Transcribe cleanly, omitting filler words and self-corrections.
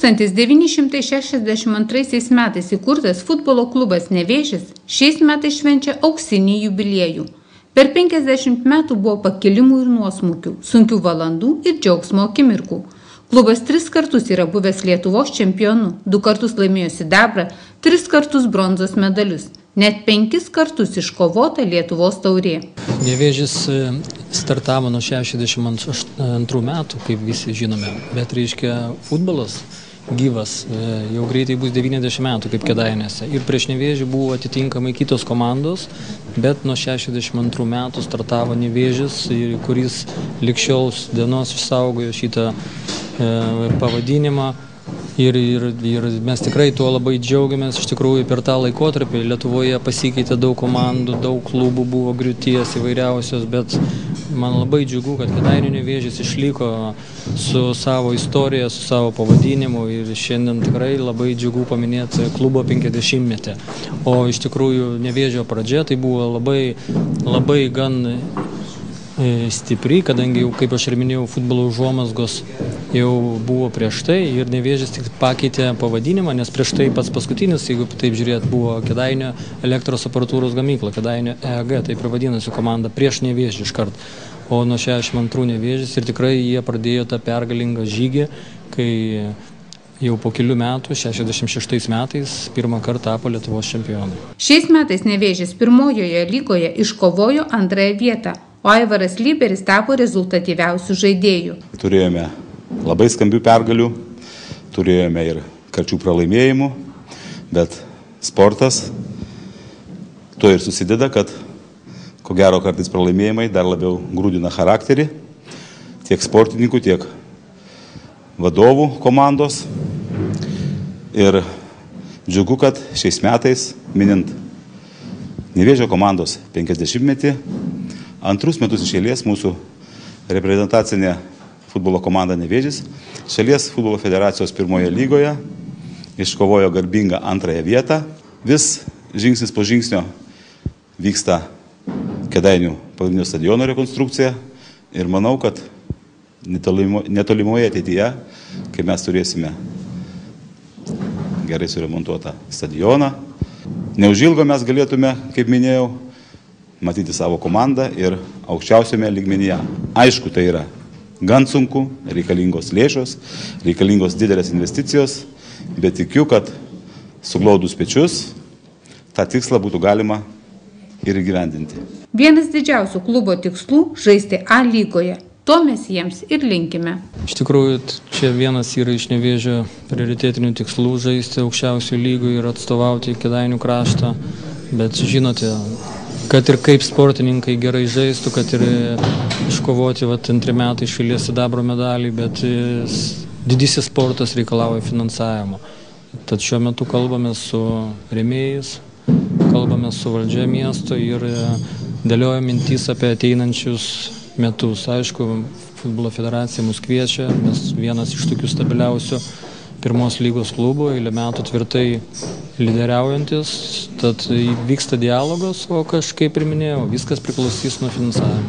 1962 metais įkurtas futbolo klubas Nevėžis šiais metais švenčia auksinį jubiliejų. Per 50 metų buvo pakilimų ir nuosmukių, sunkių valandų ir džiaugsmo akimirkų. Klubas 3 kartus yra buvęs Lietuvos čempionu, 2 kartus laimėjo sidabrą, 3 kartus bronzos medalius, net 5 kartus iškovota Lietuvos taurė. Nevėžis startavo nuo 62 metų, kaip visi žinome, bet reiškia futbolas gyvas jau greitai bus 90 metų kaip Kėdainiuose. Ir prieš Nevėžį buvo atitinkamai kitos komandos, bet nuo 62 metų startavo Nevėžis, kuris lig šios dienos išsaugojo šitą pavadinimą. Ir mes tikrai tuo labai džiaugiamės. Iš tikrųjų, per tą laikotarpį Lietuvoje pasikeitė daug komandų, daug klubų buvo griūties įvairiausios, bet man labai džiugu, kad Kėdainių Nevėžis išliko su savo istorija, su savo pavadinimu ir šiandien tikrai labai džiugu paminėti klubo 50-metį. O iš tikrųjų Nevėžio pradžia tai buvo labai gan stipri, kadangi, kaip aš ir minėjau, futbolo užuomazgos jau buvo prieš tai ir Nevėžis tik pakeitė pavadinimą, nes prieš tai pats paskutinis, jeigu taip žiūrėt, buvo Kėdainių elektros aparatūros gamykla, Kėdainių EAG, taip ir vadinasi komanda, prieš Nevėžį iškart. O nuo 62 Nevėžis ir tikrai jie pradėjo tą pergalingą žygį, kai jau po kelių metų, 66 metais, pirmą kartą tapo Lietuvos čempionai. Šiais metais Nevėžis pirmojoje lygoje iškovojo 2. vietą, o Aivaras Lyberis tapo rezultatyviausių žaidėjų. Turėjome labai skambių pergalių, turėjome ir karčių pralaimėjimų, bet sportas tuo ir susideda, kad ko gero kartais pralaimėjimai dar labiau grūdina charakterį tiek sportininkų, tiek vadovų komandos. Ir džiugu, kad šiais metais, minint Nevėžio komandos 50-metį, 2 metus iš eilės mūsų reprezentacinė futbolo komanda Nevėžis šalies futbolo federacijos 1 lygoje iškovojo garbingą 2. vietą. Vis žingsnis po žingsnio vyksta Kėdainių pagrindinio stadiono rekonstrukcija ir manau, kad netolimoje ateityje, kai mes turėsime gerai suremontuotą stadioną, neužilgo mes galėtume, kaip minėjau, matyti savo komandą ir aukščiausiame lygmenyje. Aišku, tai yra gan sunku, reikalingos lėšos, reikalingos didelės investicijos, bet tikiu, kad suglaudus pečius tą tikslą būtų galima ir įgyvendinti. Vienas didžiausių klubo tikslų – žaisti A lygoje. To mes jiems ir linkime. Iš tikrųjų, čia vienas yra iš Nevėžio prioritetinių tikslų – žaisti aukščiausių lygų ir atstovauti Kėdainių kraštą. Bet žinote, kad ir kaip sportininkai gerai žaistų, kad ir iškovoti 2 metai iš eilės sidabro medalį, bet didysis sportas reikalauja finansavimo. Tad šiuo metu kalbame su rėmėjais, kalbame su valdžia miesto ir dėlioja mintis apie ateinančius metus. Aišku, futbolo federacija mus kviečia, mes vienas iš tokių stabiliausių 1 lygos klubų, eilę metų tvirtai lyderiaujantis, tad vyksta dialogas, o kažkaip ir minėjau, viskas priklausys nuo finansavimo.